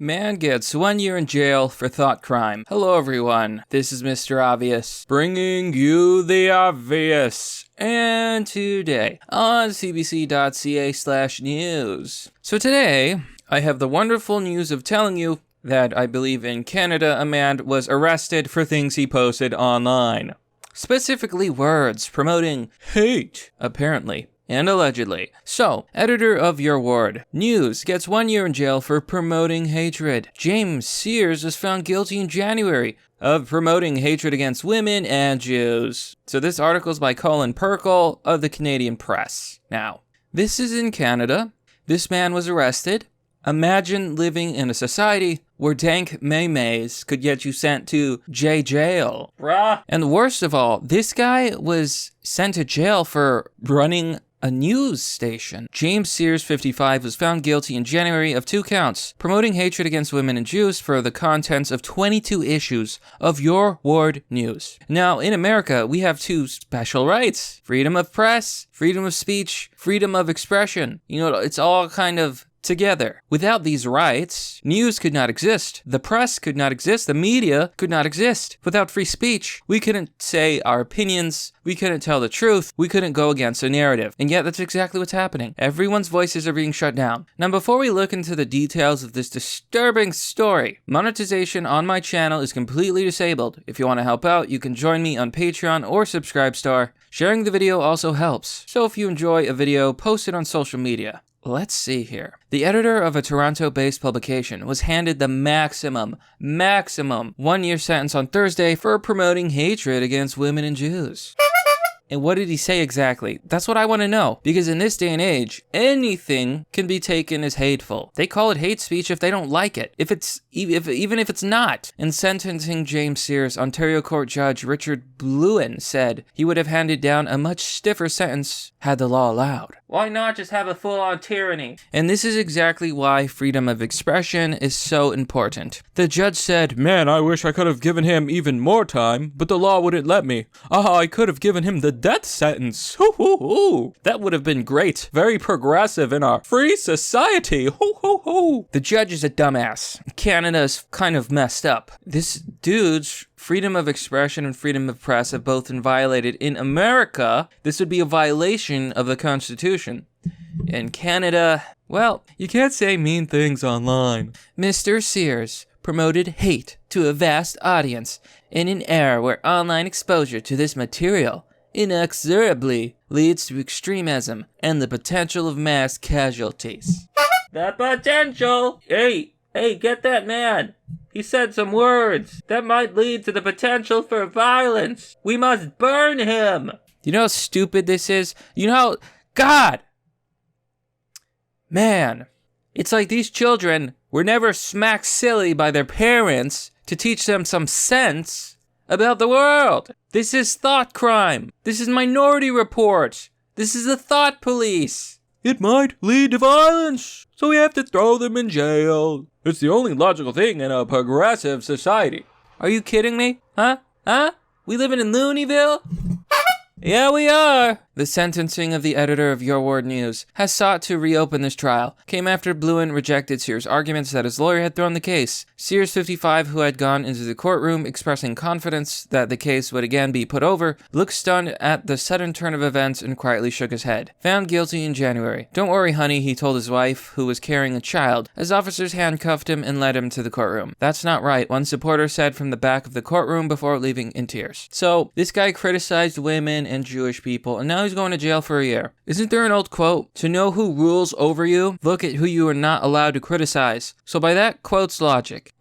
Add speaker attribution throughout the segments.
Speaker 1: Man gets 1 year in jail for thought crime. Hello everyone, this is Mr. Obvious, bringing you the obvious. And today, on cbc.ca/news. So today, I have the wonderful news of telling you that I believe in Canada a man was arrested for things he posted online. Specifically words promoting hate, apparently. And allegedly. So, editor of Your Ward. News gets 1 year in jail for promoting hatred. James Sears was found guilty in January of promoting hatred against women and Jews. So this article is by Colin Perkle of the Canadian Press. Now, this is in Canada. This man was arrested. Imagine living in a society where dank maymays could get you sent to jail. Bruh. And worst of all, this guy was sent to jail for running a news station. James Sears, 55, was found guilty in January of 2 counts, promoting hatred against women and Jews for the contents of 22 issues of Your Ward News. Now, in America, we have 2 special rights. Freedom of press, freedom of speech, freedom of expression. You know, it's all kind of together. Without these rights, news could not exist. The press could not exist. The media could not exist. Without free speech, we couldn't say our opinions. We couldn't tell the truth. We couldn't go against a narrative. And yet that's exactly what's happening. Everyone's voices are being shut down. Now, before we look into the details of this disturbing story, monetization on my channel is completely disabled. If you want to help out, you can join me on Patreon or Subscribestar. Sharing the video also helps. So if you enjoy a video, post it on social media. Let's see here. The editor of a Toronto-based publication was handed the maximum 1 year sentence on Thursday for promoting hatred against women and Jews. And what did he say exactly? That's what I want to know. Because in this day and age, anything can be taken as hateful. They call it hate speech if they don't like it. Even if it's not. In sentencing James Sears, Ontario Court Judge Richard Blouin said he would have handed down a much stiffer sentence had the law allowed. Why not just have a full-on tyranny? And this is exactly why freedom of expression is so important. The judge said, "Man, I wish I could have given him even more time, but the law wouldn't let me. I could have given him the death sentence. Hoo hoo hoo. That would have been great. Very progressive in our free society. Hoo hoo hoo." The judge is a dumbass. Canada's kind of messed up. This dude's freedom of expression and freedom of press have both been violated. In America, this would be a violation of the Constitution. In Canada, well, you can't say mean things online. Mr. Sears promoted hate to a vast audience in an era where online exposure to this material inexorably leads to extremism and the potential of mass casualties. The potential! Hey, get that man! He said some words that might lead to the potential for violence. We must burn him! You know how stupid this is? You know how... God! Man, it's like these children were never smacked silly by their parents to teach them some sense about the world. This is thought crime. This is Minority Report. This is the thought police. It might lead to violence, so we have to throw them in jail. It's the only logical thing in a progressive society. Are you kidding me? Huh? We living in Looneyville? Yeah, we are. The sentencing of the editor of Your Ward News has sought to reopen this trial. Came after Blouin rejected Sears' arguments that his lawyer had thrown the case. Sears, 55, who had gone into the courtroom expressing confidence that the case would again be put over, looked stunned at the sudden turn of events and quietly shook his head. Found guilty in January. "Don't worry, honey," he told his wife, who was carrying a child, as officers handcuffed him and led him to the courtroom. "That's not right," one supporter said from the back of the courtroom before leaving in tears. So, this guy criticized women and Jewish people, and now he's going to jail for a year. Isn't there an old quote? To know who rules over you, look at who you are not allowed to criticize. So by that quote's logic,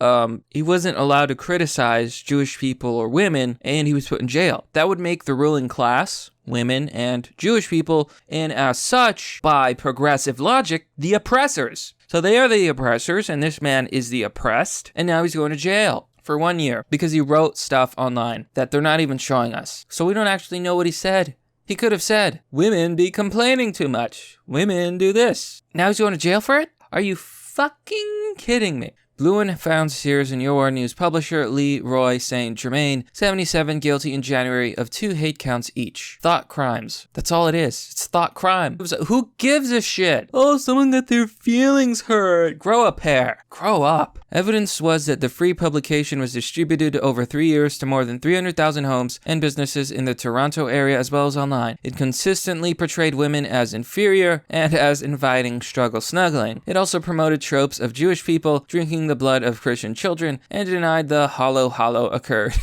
Speaker 1: he wasn't allowed to criticize Jewish people or women, and he was put in jail. That would make the ruling class, women and Jewish people, and as such, by progressive logic, the oppressors. So they are the oppressors, and this man is the oppressed, and now he's going to jail for 1 year because he wrote stuff online that they're not even showing us. So we don't actually know what he said. He could have said, "Women be complaining too much. Women do this." Now he's going to jail for it? Are you fucking kidding me? Bluin found Sears and Your News publisher Leroy St. Germain, 77, guilty in January of 2 hate counts each. Thought crimes. That's all it is. It's thought crime. Who gives a shit? Oh, someone got their feelings hurt. Grow up, hair. Grow up. Evidence was that the free publication was distributed over 3 years to more than 300,000 homes and businesses in the Toronto area as well as online. It consistently portrayed women as inferior and as inviting struggle snuggling. It also promoted tropes of Jewish people drinking the blood of Christian children and denied the hollow occurred.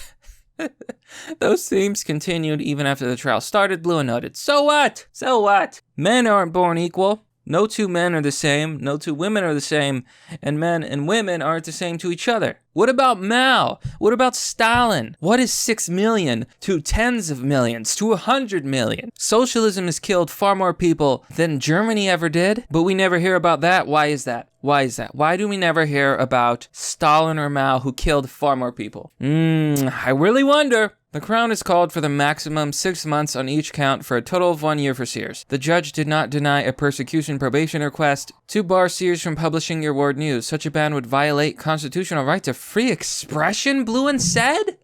Speaker 1: Those themes continued even after the trial started, Bluin noted. So what? So what? Men aren't born equal. No two men are the same, no two women are the same, and men and women aren't the same to each other. What about Mao? What about Stalin? What is 6 million to tens of millions to 100 million? Socialism has killed far more people than Germany ever did, but we never hear about that. Why is that? Why is that? Why do we never hear about Stalin or Mao who killed far more people? I really wonder. The Crown has called for the maximum 6 months on each count for a total of 1 year for Sears. The judge did not deny a persecution probation request to bar Sears from publishing Your Word News. Such a ban would violate constitutional right to free expression, Bluin said?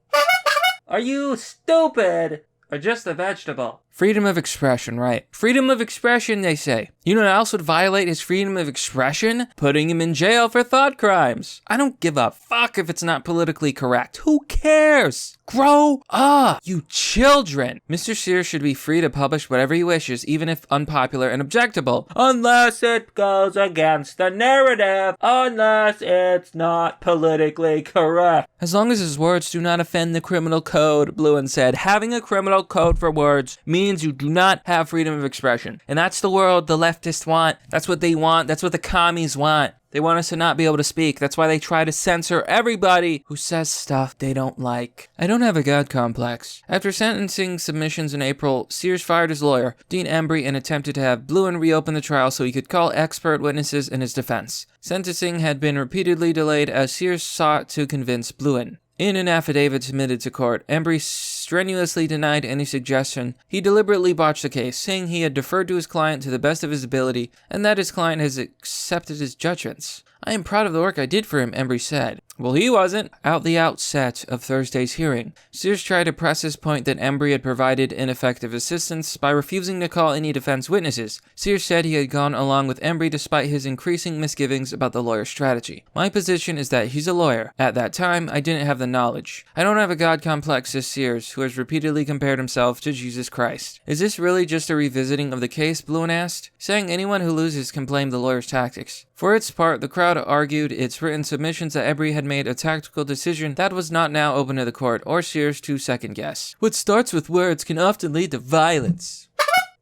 Speaker 1: Are you stupid? Or just a vegetable? Freedom of expression, right. Freedom of expression, they say. You know what else would violate his freedom of expression? Putting him in jail for thought crimes. I don't give a fuck if it's not politically correct. Who cares? Grow up, you children. Mr. Sears should be free to publish whatever he wishes, even if unpopular and objectable. Unless it goes against the narrative. Unless it's not politically correct. As long as his words do not offend the criminal code, Bluin said. Having a criminal code for words means you do not have freedom of expression. And that's the world the leftists want. That's what they want. That's what the commies want. They want us to not be able to speak. That's why they try to censor everybody who says stuff they don't like. I don't have a God complex. After sentencing submissions in April, Sears fired his lawyer, Dean Embry, and attempted to have Bluin reopen the trial so he could call expert witnesses in his defense. Sentencing had been repeatedly delayed as Sears sought to convince Bluin. In an affidavit submitted to court, Embry strenuously denied any suggestion. He deliberately botched the case, saying he had deferred to his client to the best of his ability and that his client has accepted his judgments. I am proud of the work I did for him, Embry said. Well, he wasn't. At the outset of Thursday's hearing, Sears tried to press his point that Embry had provided ineffective assistance by refusing to call any defense witnesses. Sears said he had gone along with Embry despite his increasing misgivings about the lawyer's strategy. My position is that he's a lawyer. At that time, I didn't have the knowledge. I don't have a God complex, says Sears, who has repeatedly compared himself to Jesus Christ. Is this really just a revisiting of the case, Bluin asked, saying anyone who loses can blame the lawyer's tactics. For its part, the crowd argued its written submissions that Embry had made a tactical decision that was not now open to the court or Sears to second guess. What starts with words can often lead to violence.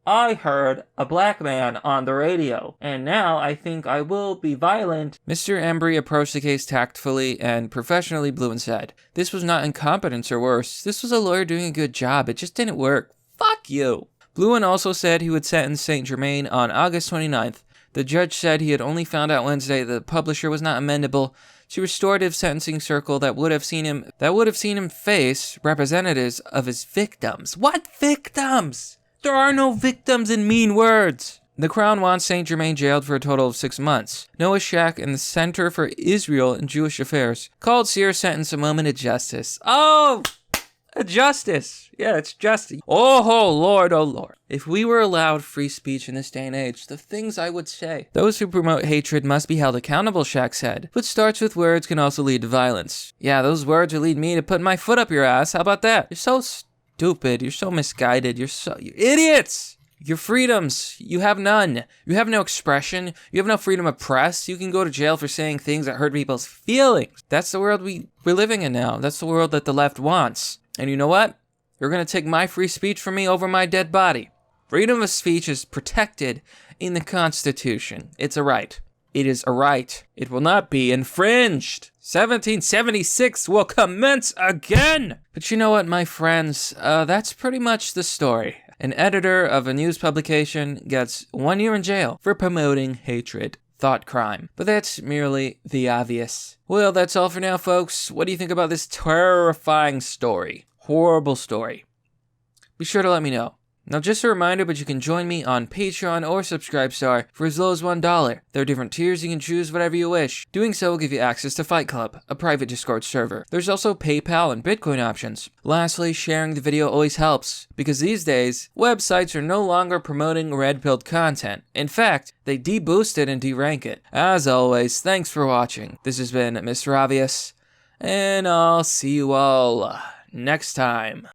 Speaker 1: I heard a black man on the radio, and now I think I will be violent. Mr. Embry approached the case tactfully and professionally, Bluin said. This was not incompetence or worse. This was a lawyer doing a good job. It just didn't work. Fuck you. Bluin also said he would sentence St. Germain on August 29th. The judge said he had only found out Wednesday that the publisher was not amendable to restorative sentencing circle that would have seen him face representatives of his victims. What victims? There are no victims in mean words. The Crown wants St. Germain jailed for a total of 6 months. Noah Shack and the Center for Israel and Jewish Affairs called Sears' sentence a moment of justice. Oh! Justice. Yeah, it's justice. Oh, Lord, oh, Lord. If we were allowed free speech in this day and age, the things I would say. Those who promote hatred must be held accountable, Shack said. What starts with words can also lead to violence. Yeah, those words will lead me to put my foot up your ass. How about that? You're so stupid. You're so misguided. You're idiots. Your freedoms, you have none. You have no expression. You have no freedom of press. You can go to jail for saying things that hurt people's feelings. That's the world we're living in now. That's the world that the left wants. And you know what? You're going to take my free speech from me over my dead body. Freedom of speech is protected in the Constitution. It's a right. It is a right. It will not be infringed. 1776 will commence again. But you know what, my friends? That's pretty much the story. An editor of a news publication gets 1 year in jail for promoting hatred. Thought crime. But that's merely the obvious. Well, that's all for now, folks. What do you think about this terrifying story? Horrible story. Be sure to let me know. Now just a reminder, but you can join me on Patreon or Subscribestar for as low as $1. There are different tiers, you can choose whatever you wish. Doing so will give you access to Fight Club, a private Discord server. There's also PayPal and Bitcoin options. Lastly, sharing the video always helps, because these days, websites are no longer promoting red-pilled content. In fact, they deboost it and derank it. As always, thanks for watching. This has been Mr. Obvious, and I'll see you all next time.